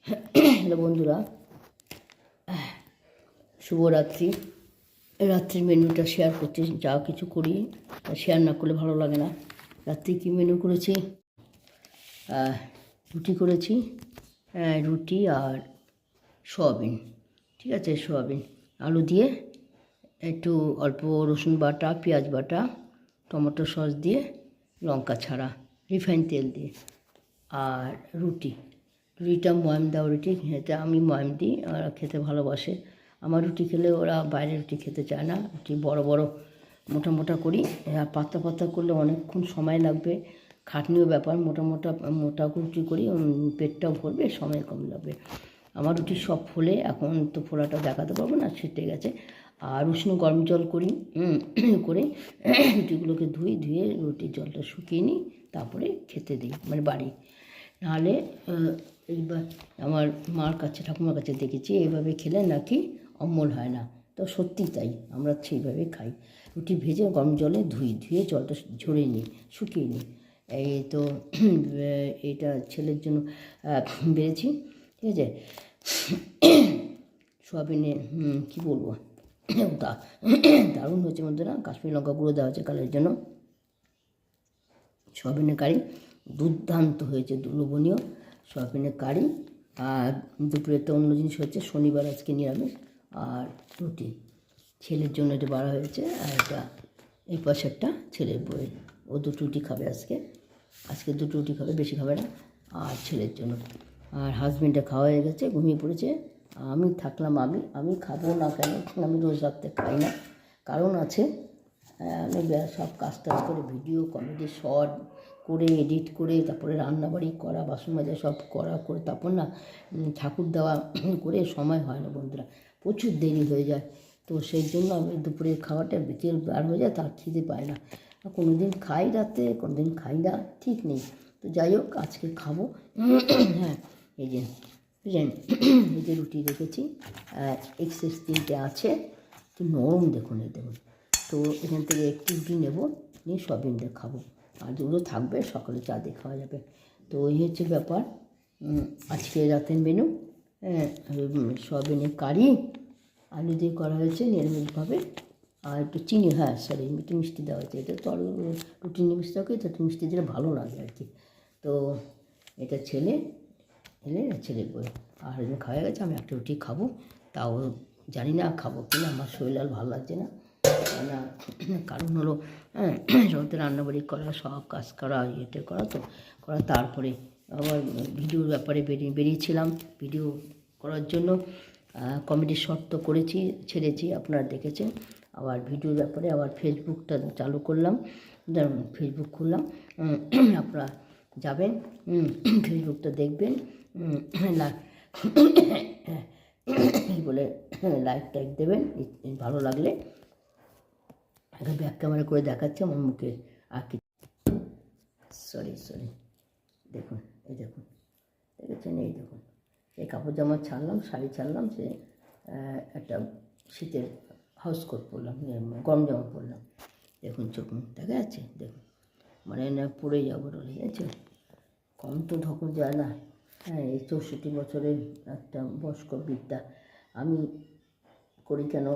Hello বন্ধুরা, শুভরাত্রি। রাত্রির মেনুটা শেয়ার করছি। যা কিছু করি শেয়ার না করলে ভালো লাগে না। রাত্রি কী মেনু করেছি? রুটি করেছি, রুটি আর সোয়াবিন। ঠিক আছে, সোয়াবিন আলু দিয়ে একটু অল্প রসুন বাটা, পেঁয়াজ বাটা, টমেটো সস দিয়ে, লঙ্কা ছাড়া, রিফাইন তেল দিয়ে। আর রুটিটা ময়াম দেওয়া রুটি, খেতে আমি ময়াম দিই, ওরা খেতে ভালোবাসে। আমার রুটি খেলে ওরা বাইরের রুটি খেতে চায় না। রুটি বড় বড় মোটা মোটা করি, আর পাতলা পাতলা করলে অনেকক্ষণ সময় লাগবে, খাটনিও ব্যাপার। মোটা রুটি করি, পেটটাও ভরবে, সময় কম লাগবে। আমার রুটি সব ফোলে, এখন তো ফোলাটা দেখাতে পারবো না, ছিটে গেছে। আর উষ্ণ গরম জল করি, করে রুটিগুলোকে ধুয়ে রুটির জলটা শুকিয়ে নিই, তারপরে খেতে দিই, মানে বাড়ি। নাহলে এইবার আমার মার কাছে, ঠাকুমার কাছে দেখেছি এইভাবে খেলে নাকি অম্বল হয় না। তো সত্যি তাই, আমরা সেইভাবেই খাই। রুটি ভেজে গরম জলে ধুয়ে জলটা ঝরিয়ে নিই, শুকিয়ে নিই। এই তো এটা ছেলের জন্য বেড়েছি। ঠিক আছে, সোয়াবিনে কী বলবো, দারুণ হয়েছে বন্ধুরা। কাশ্মীরি লঙ্কা গুঁড়ো দেওয়া হচ্ছে কালারের জন্য। সোয়াবিনের কারি দুর্দান্ত হয়েছে, লোভনীয় সোয়াবিনের কারি। আর দুপুরে তো অন্য জিনিস হচ্ছে, শনিবার আজকে নিরামিষ। আর রুটি ছেলের জন্য এটা বাড়া হয়েছে, আর এটা এই পাশেরটা ছেলের বই, ও দুটো রুটি খাবে আজকে দুটো রুটি খাবে, বেশি খাবে না। আর ছেলের জন্য। আর হাজব্যান্ডটা খাওয়া হয়ে গেছে, ঘুমিয়ে পড়েছে। আমি থাকলাম, আমি খাবো না কেন, আমি রোজ রাত্রে খাই না, কারণ আছে। আমি সব কাজ করে ভিডিও, কমেডি, শর্ট করে, এডিট করে, তারপরে রান্নাবাড়ি করা, বাসন মাজা সব করে তারপর না ঠাকুর দেওয়া করে সময় হয় না বন্ধুরা, প্রচুর দেরি হয়ে যায়। তো সেই জন্য আমি দুপুরের খাওয়াটা বিকেল বার হয়ে যায়, তার খিদে পায় না। কোনো দিন খাই রাতে, কোনো দিন খাই না, ঠিক নেই। তো যাই হোক, আজকে খাবো। হ্যাঁ, এই যে বুঝলেন, এই যে রুটি রেখেছি, এক্সেস 3টে আছে, তো নরম দেখুন, এই দেখুন। তো এখান থেকে একটু রুটি নেবো, নিয়ে সোয়াবিন দিয়ে খাবো, আর দুটো থাকবে, সকালে চা দিয়ে খাওয়া যাবে। তো এই হচ্ছে ব্যাপার। আজকে রাতের মেনু, সোয়াবিনের কারি, আলু দিয়ে করা হয়েছে নিরামিষভাবে। আর একটু চিনি, একটু মিষ্টি দেওয়া হয়েছে। এটা তো রুটি মিষ্টি থাকে, তো একটু মিষ্টি দিলে ভালো লাগে আর কি। তো এটা ছেলের বই। আর খাওয়া গেছে, আমি একটা রুটি খাবো, তাও জানি না খাবো কিনা, আমার শরীর আর ভালো লাগছে না। না, কারণ হলো সব রান্নাবাড়ি করা, সব কাজ করা, করা, তারপরে আবার ভিডিওর ব্যাপারে বেরিয়েছিলাম ভিডিও করার জন্য। কমেডি শর্ট তো করেছি, ছেড়েছি, আপনারা দেখেছেন। আবার ভিডিওর ব্যাপারে আবার ফেসবুকটা চালু করলাম, ফেসবুক খুললাম। আপনারা যাবেন, ফেসবুকটা দেখবেন, বলে লাইক টাইক দেবেন ভালো লাগলে। একটা ব্যাক ক্যামেরা করে দেখাচ্ছে আমার মুখে, আর কি সরি দেখুন, দেখেছেন, এই দেখুন, এই কাপড় জামা ছাড়লাম, শাড়ি ছাড়লাম, সে একটা শীতের হাউস কোট পরলাম, গরম জামা পরলাম। দেখুন, চোখ মুখ দেখা যাচ্ছে, দেখুন, মানে না পড়ে যাবো রয়ে গেছে, কম তো ধকল যায় না। এই 64 বছরের একটা বয়স্ক বিদ্যা আমি করি কেন,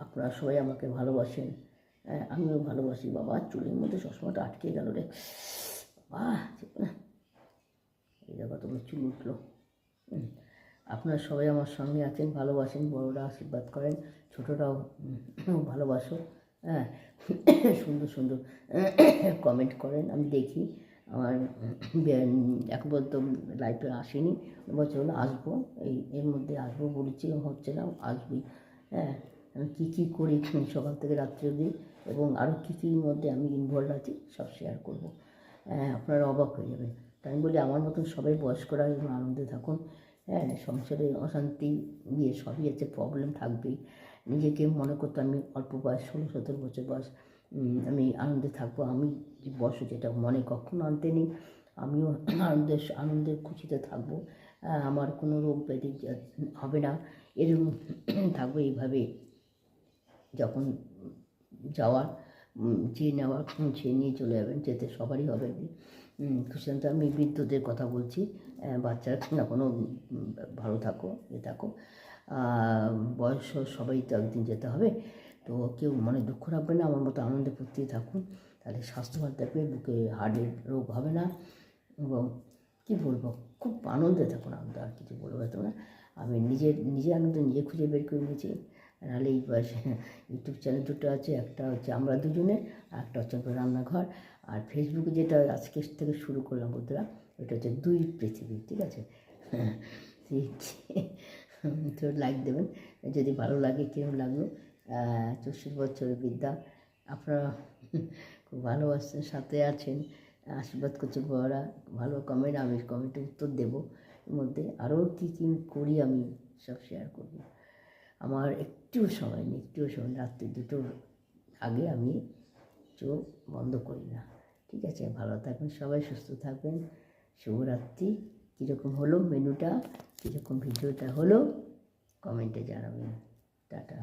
আপনারা সবাই আমাকে ভালোবাসেন, আমিও ভালোবাসি। বাবা, চুলের মধ্যে সবসময়টা আটকে গেল রে, বাহ, এই জায়গা তোমার চুল উঠলো। আপনারা সবাই আমার সঙ্গে আছেন, ভালোবাসেন, বড়রা আশীর্বাদ করেন, ছোটরাও ভালোবাসো। সুন্দর কমেন্ট করেন, আমি দেখি। আমার এখন পর্যন্ত লাইফে আসেনি, বছর হলো আসবো, এর মধ্যে আসবো বলেছি, হচ্ছে না, আসবই। আমি কী করি সকাল থেকে রাত্রি অবধি, এবং আরও কী মধ্যে আমি ইনভলভ আছি, সব শেয়ার করবো। আপনারা অবাক হয়ে যাবেন। তাই আমি বলি, আমার মতন সবাই বয়স্করা এবং আনন্দে থাকুন। সংসারে অশান্তি নিয়ে সবই আছে, প্রবলেম থাকবেই। নিজেকে মনে করতে, আমি অল্প বয়স, 16-17 বছর বয়স, আমি আনন্দে থাকবো। আমি বয়স যেটা মনে কখনো আনতে নেই, আমিও আনন্দের খুশিতে থাকবো। আমার কোনো রোগ ব্যাধি হবে না, এরকম থাকবো। এইভাবে যখন যাওয়ার, যে নেওয়ার সে নিয়ে চলে যাবেন, যেতে সবারই হবে। খুশি। আমি বৃদ্ধদের কথা বলছি, বাচ্চারা না কোনো ভালো থাকো থাকো, বয়স সবাই তো একদিন যেতে হবে, তো কেউ মনে দুঃখ রাখবে না, আমার মতো আনন্দে ফুর্তি থাকুন, তাহলে স্বাস্থ্যবান থাকবে, বুকে হার্টের রোগ হবে না, এবং কী বলবো, খুব আনন্দে থাকুন, আনন্দ আর কিছু বলবো তো না। আমি নিজের আনন্দ নিজে খুঁজে বের করে নিয়েছি। নাহলে এই বয়সে ইউটিউব চ্যানেল দুটো আছে, একটা হচ্ছে আমরা দুজনে, আর একটা হচ্ছে রান্নাঘর। আর ফেসবুকে যেটা আজকে থেকে শুরু করলাম বন্ধুরা, ওটা হচ্ছে দুই পৃথিবী, ঠিক আছে? তো লাইক দেবেন যদি ভালো লাগে, কেমন লাগলো। 64 বছরের বিদ্যা, আপনারা খুব ভালোবাসছেন, সাথে আছেন, আশীর্বাদ করছে বড়রা, ভালো কমেন্ট, আমি কমেন্টে উত্তর দেবো। এর মধ্যে আরও কী করি আমি সব শেয়ার করব। আমার একটুও সময় নেই, রাত্রি 2টোর আগে আমি চোখ বন্ধ করি না, ঠিক আছে? ভালো থাকবেন সবাই, সুস্থ থাকবেন, শুভরাত্রি। কীরকম হলো মেনুটা, কীরকম ভিডিওটা হলো, কমেন্টে জানাবেন। টাটা।